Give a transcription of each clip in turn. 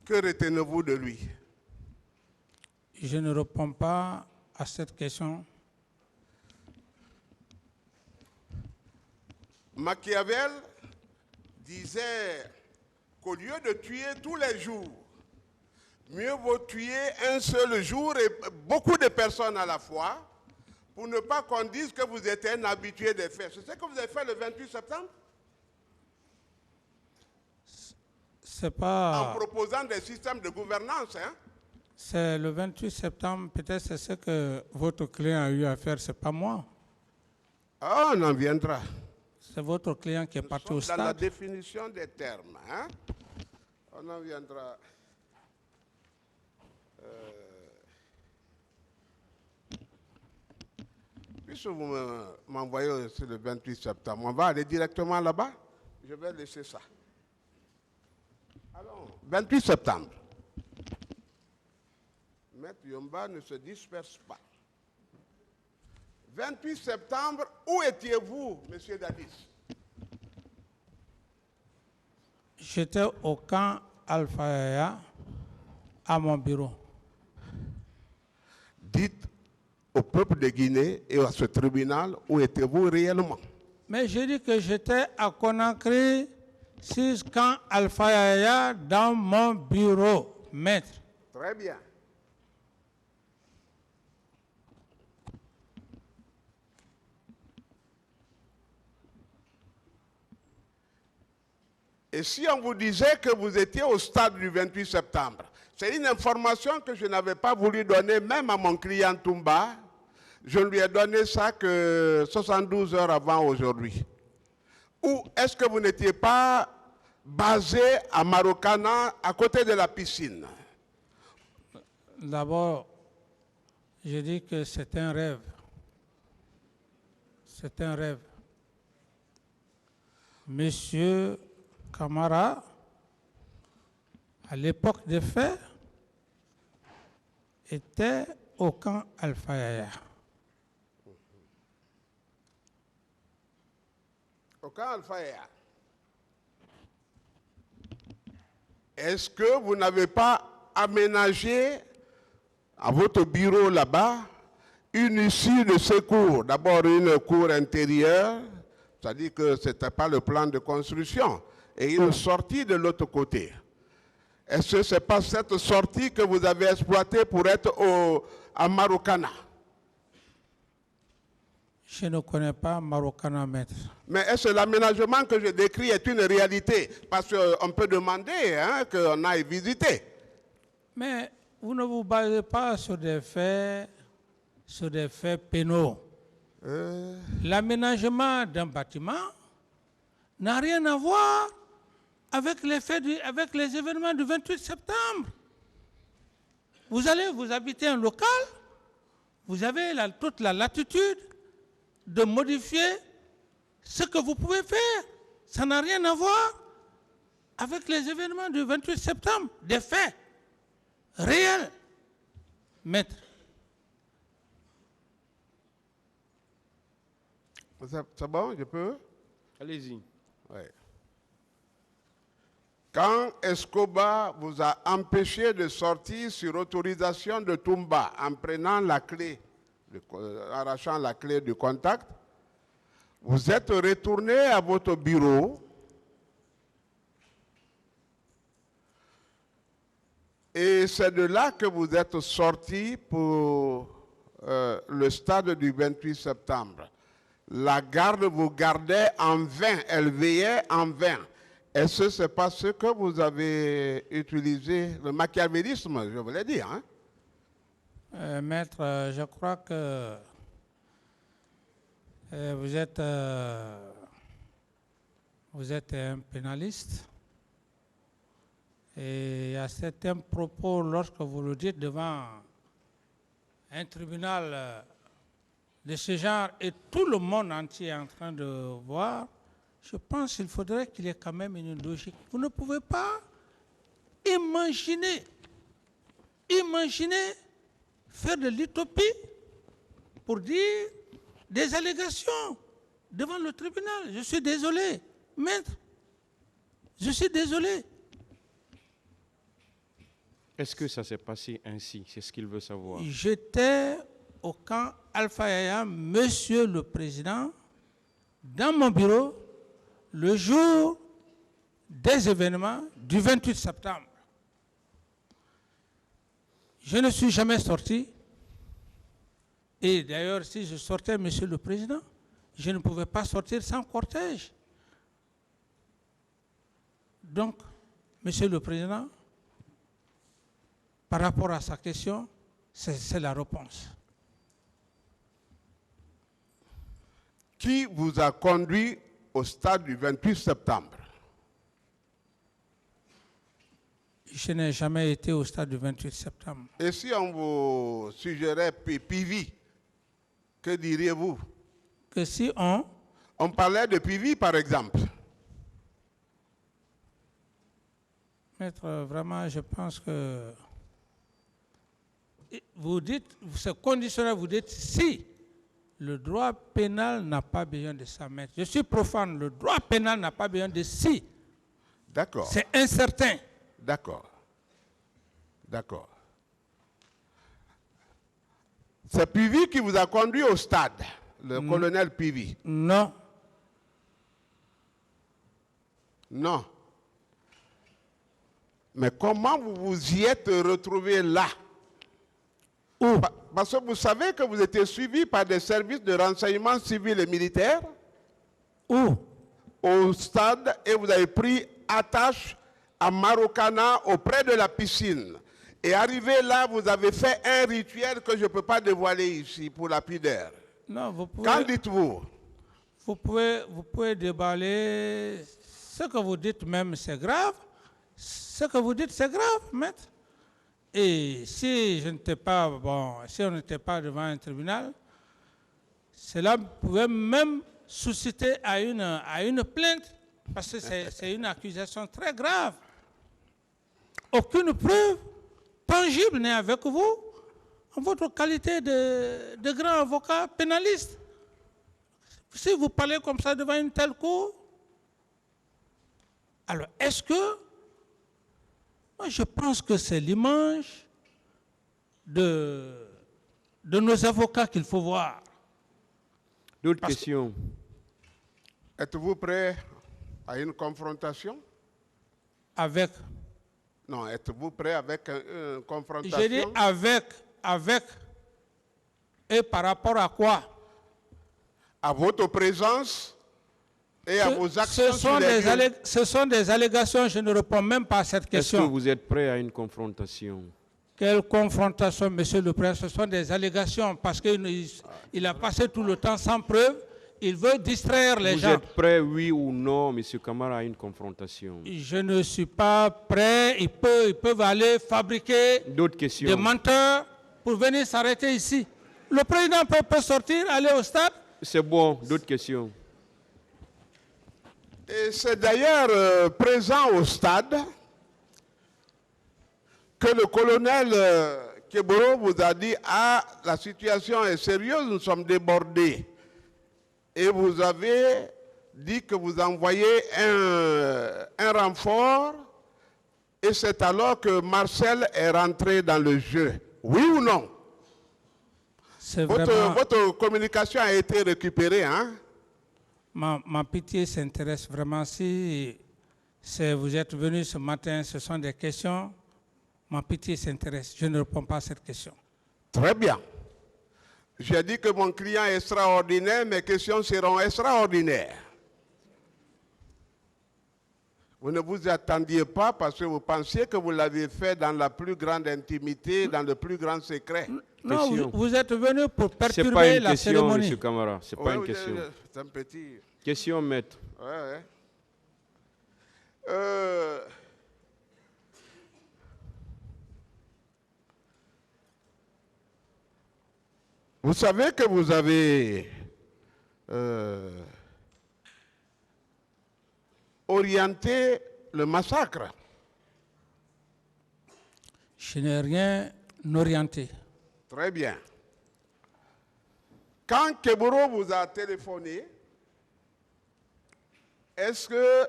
Que retenez-vous de lui? Je ne réponds pas à cette question. Machiavel disait qu'au lieu de tuer tous les jours, mieux vaut tuer un seul jour et beaucoup de personnes à la fois pour ne pas qu'on dise que vous êtes un habitué des faits. C'est ce que vous avez fait le 28 septembre? C'est pas... En proposant des systèmes de gouvernance, hein? C'est le 28 septembre, peut-être c'est ce que votre client a eu à faire, c'est pas moi. Ah, on en viendra. C'est votre client qui est parti au stade. Dans la définition des termes, hein? On en viendra. Puisque vous m'envoyez sur le 28 septembre, on va aller directement là-bas. Je vais laisser ça. Allons, 28 septembre. Maître Yomba ne se disperse pas. 28 septembre, où étiez-vous, monsieur Dadis? J'étais au camp Alpha Yaya, à mon bureau. Dites au peuple de Guinée et à ce tribunal où étiez-vous réellement? Mais j'ai dit que j'étais à Conakry, 6 camp Alpha Yaya, dans mon bureau, maître. Très bien. Et si on vous disait que vous étiez au stade du 28 septembre, c'est une information que je n'avais pas voulu donner même à mon client Toumba. Je ne lui ai donné ça que 72 heures avant aujourd'hui. Ou est-ce que vous n'étiez pas basé à Marokana, à côté de la piscine? D'abord, je dis que c'est un rêve. C'est un rêve. Monsieur Camara, à l'époque des faits, était au camp Alpha Yaya. Au camp Alpha Yaya. Est-ce que vous n'avez pas aménagé à votre bureau là-bas une issue de secours? D'abord une cour intérieure, c'est-à-dire que ce n'était pas le plan de construction, et une sortie de l'autre côté. Est-ce que ce n'est pas cette sortie que vous avez exploitée pour être à Marokana? Je ne connais pas Marokana, maître. Mais est-ce que l'aménagement que je décris est une réalité? Parce qu'on peut demander hein, qu'on aille visiter. Mais vous ne vous basez pas sur des faits pénaux. L'aménagement d'un bâtiment n'a rien à voir avec les événements du 28 septembre. Vous allez vous habiter un local, vous avez toute la latitude de modifier ce que vous pouvez faire. Ça n'a rien à voir avec les événements du 28 septembre, des faits réels. Maître. C'est bon, je peux? Allez-y. Oui. Quand Escobar vous a empêché de sortir sur autorisation de Toumba en prenant la clé, arrachant la clé du contact, vous êtes retourné à votre bureau et c'est de là que vous êtes sorti pour le stade du 28 septembre. La garde vous gardait en vain, elle veillait en vain. Est-ce que ce n'est pas ce que vous avez utilisé, le machiavélisme, je voulais dire, hein? Maître, je crois que vous êtes un pénaliste. Et il y a certains propos, lorsque vous le dites devant un tribunal de ce genre, et tout le monde entier est en train de voir, je pense qu'il faudrait qu'il y ait quand même une logique. Vous ne pouvez pas imaginer faire de l'utopie pour dire des allégations devant le tribunal. Je suis désolé, maître. Je suis désolé. Est-ce que ça s'est passé ainsi? C'est ce qu'il veut savoir. J'étais au camp Alpha Yaya, Monsieur le Président, dans mon bureau, le jour des événements du 28 septembre. Je ne suis jamais sorti. Et d'ailleurs, si je sortais, Monsieur le Président, je ne pouvais pas sortir sans cortège. Donc, Monsieur le Président, par rapport à sa question, c'est la réponse. Qui vous a conduit au stade du 28 septembre? Je n'ai jamais été au stade du 28 septembre. Et si on vous suggérait PV, que diriez-vous? Que si on parlait de PV, par exemple. Maître, vraiment, je pense que vous dites, c'est conditionnel, vous dites si le droit pénal n'a pas besoin de ça, maître. Je suis profane, le droit pénal n'a pas besoin de si. D'accord. C'est incertain. D'accord. D'accord. C'est PV qui vous a conduit au stade, le colonel PV? Non. Non. Mais comment vous vous y êtes retrouvé là? Où? Parce que vous savez que vous étiez suivi par des services de renseignement civil et militaire. Où? Au stade, et vous avez pris attache à Marokana auprès de la piscine. Et arrivé là, vous avez fait un rituel que je ne peux pas dévoiler ici pour la pudeur. Non, vous pouvez. Qu'en dites-vous? Vous pouvez déballer. Ce que vous dites même, c'est grave. Ce que vous dites, c'est grave, maître. Et si je n'étais pas, si on n'était pas devant un tribunal, cela pouvait même susciter à une plainte, parce que c'est une accusation très grave. Aucune preuve tangible n'est avec vous en votre qualité de grand avocat pénaliste. Si vous parlez comme ça devant une telle cour, alors est-ce que, moi je pense que c'est l'image de nos avocats qu'il faut voir. D'autres questions? Êtes-vous prêt à une confrontation? Avec? Non, êtes-vous prêt avec une confrontation? J'ai dit avec. Et par rapport à quoi? À votre présence et à vos actions sur les lieux. Ce sont des allégations, je ne réponds même pas à cette question. Est-ce que vous êtes prêt à une confrontation? Quelle confrontation, Monsieur le Président? Ce sont des allégations parce qu'il a passé tout le temps sans preuve. Il veut distraire les gens. Vous êtes prêt, oui ou non, M. Camara, à une confrontation? Je ne suis pas prêt. Ils peuvent aller fabriquer des menteurs pour venir s'arrêter ici. Le président peut sortir, aller au stade. C'est bon. D'autres questions? Et c'est d'ailleurs présent au stade que le colonel Keboro vous a dit « Ah, la situation est sérieuse, nous sommes débordés ». Et vous avez dit que vous envoyez un renfort, et c'est alors que Marcel est rentré dans le jeu. Oui ou non? Votre communication a été récupérée, hein? Ma pitié s'intéresse vraiment. Si vous êtes venu ce matin, ce sont des questions, ma pitié s'intéresse. Je ne réponds pas à cette question. Très bien. J'ai dit que mon client est extraordinaire, mes questions seront extraordinaires. Vous ne vous attendiez pas parce que vous pensiez que vous l'aviez fait dans la plus grande intimité, dans le plus grand secret. Non, vous êtes venu pour perturber la cérémonie. C'est pas une question, M. Camara. C'est pas une question. C'est un petit... Question, maître. Ouais. Vous savez que vous avez orienté le massacre. Je n'ai rien orienté. Très bien. Quand Keboro vous a téléphoné, est-ce que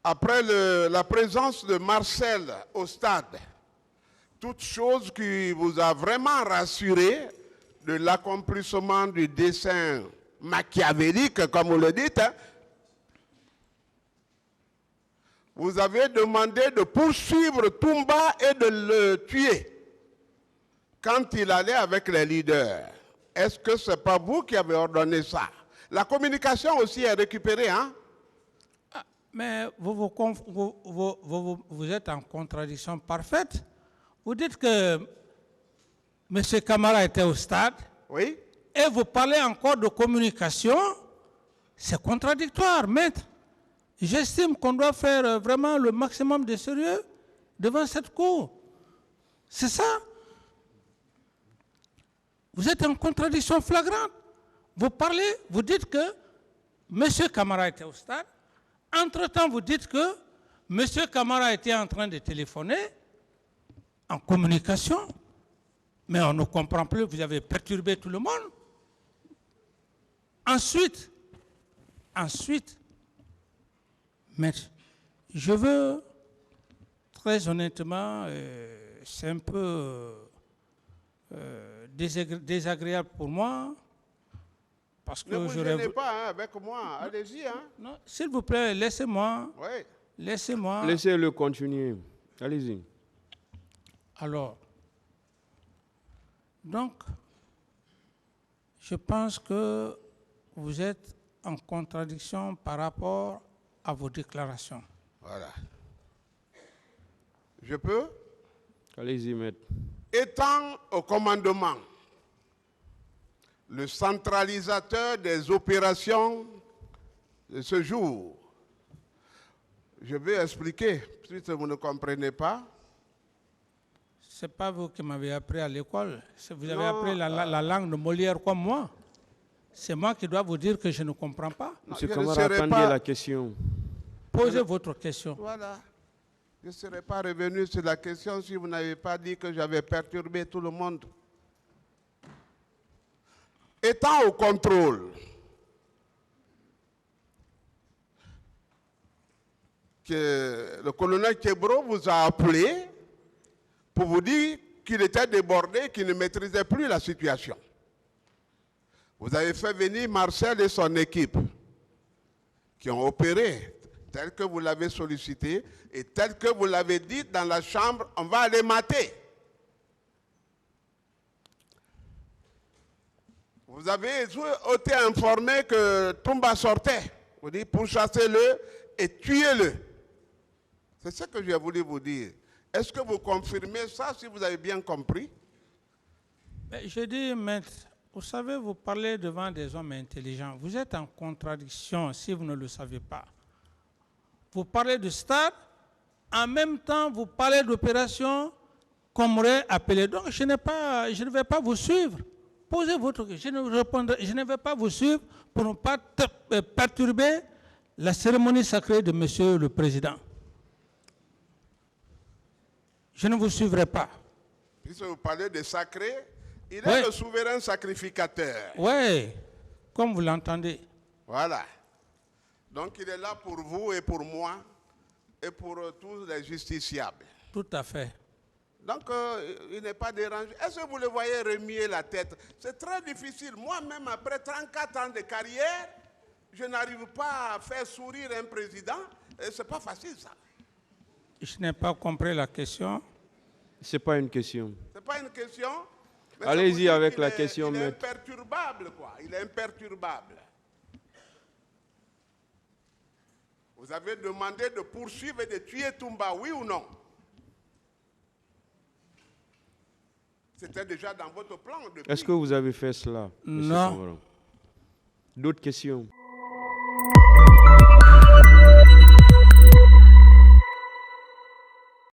Après la présence de Marcel au stade, toute chose qui vous a vraiment rassuré de l'accomplissement du dessein machiavélique, comme vous le dites, hein, vous avez demandé de poursuivre Toumba et de le tuer quand il allait avec les leaders. Est-ce que ce n'est pas vous qui avez ordonné ça? La communication aussi est récupérée, hein? Mais vous êtes en contradiction parfaite. Vous dites que M. Camara était au stade. Oui. Et vous parlez encore de communication. C'est contradictoire, maître. J'estime qu'on doit faire vraiment le maximum de sérieux devant cette cour. C'est ça. Vous êtes en contradiction flagrante. Vous parlez, vous dites que M. Camara était au stade. Entre-temps, vous dites que M. Camara était en train de téléphoner en communication. Mais on ne comprend plus, vous avez perturbé tout le monde. Ensuite, mais je veux, très honnêtement, c'est un peu désagréable pour moi. Parce que ne vous gênez pas hein, avec moi, allez-y. Hein. Non, s'il vous plaît, laissez-moi. Oui. Laissez-moi. Laissez-le continuer. Allez-y. Alors, donc, je pense que vous êtes en contradiction par rapport à vos déclarations. Voilà. Je peux? Allez-y, maître. Étant au commandement, le centralisateur des opérations de ce jour, je vais expliquer, si vous ne comprenez pas. Ce n'est pas vous qui m'avez appris à l'école. Vous avez appris la langue de Molière comme moi. C'est moi qui dois vous dire que je ne comprends pas. Monsieur Camara, attendez la question. Posez votre question. Voilà. Je ne serais pas revenu sur la question si vous n'avez pas dit que j'avais perturbé tout le monde. Étant au contrôle, que le colonel Kebro vous a appelé pour vous dire qu'il était débordé, qu'il ne maîtrisait plus la situation. Vous avez fait venir Marcel et son équipe qui ont opéré tel que vous l'avez sollicité et tel que vous l'avez dit dans la chambre, on va aller mater. Vous avez été informé que Toumba sortait. Vous dites pourchassez-le et tuez-le. C'est ce que j'ai voulu vous dire. Est-ce que vous confirmez ça si vous avez bien compris? Mais je dis, maître, vous savez, vous parlez devant des hommes intelligents. Vous êtes en contradiction si vous ne le savez pas. Vous parlez de stade, en même temps, vous parlez d'opération qu'on m'aurait appelé. Donc, je ne vais pas vous suivre. Posez votre question. Je ne vais pas vous suivre pour ne pas perturber la cérémonie sacrée de Monsieur le Président. Je ne vous suivrai pas. Puisque vous parlez de sacré, il est le souverain sacrificateur. Oui, comme vous l'entendez. Voilà. Donc il est là pour vous et pour moi et pour tous les justiciables. Tout à fait. Donc il n'est pas dérangé. Est-ce que vous le voyez remuer la tête? C'est très difficile. Moi-même, après 34 ans de carrière, je n'arrive pas à faire sourire un président. Ce n'est pas facile, ça. Je n'ai pas compris la question. Ce n'est pas une question. Ce n'est pas une question. Allez-y avec la question, maître. Il est maître. imperturbable, quoi. Il est imperturbable. Vous avez demandé de poursuivre et de tuer Toumba, oui ou non? C'était déjà dans votre plan. Est-ce que vous avez fait cela, monsieur Non. Camara? D'autres questions?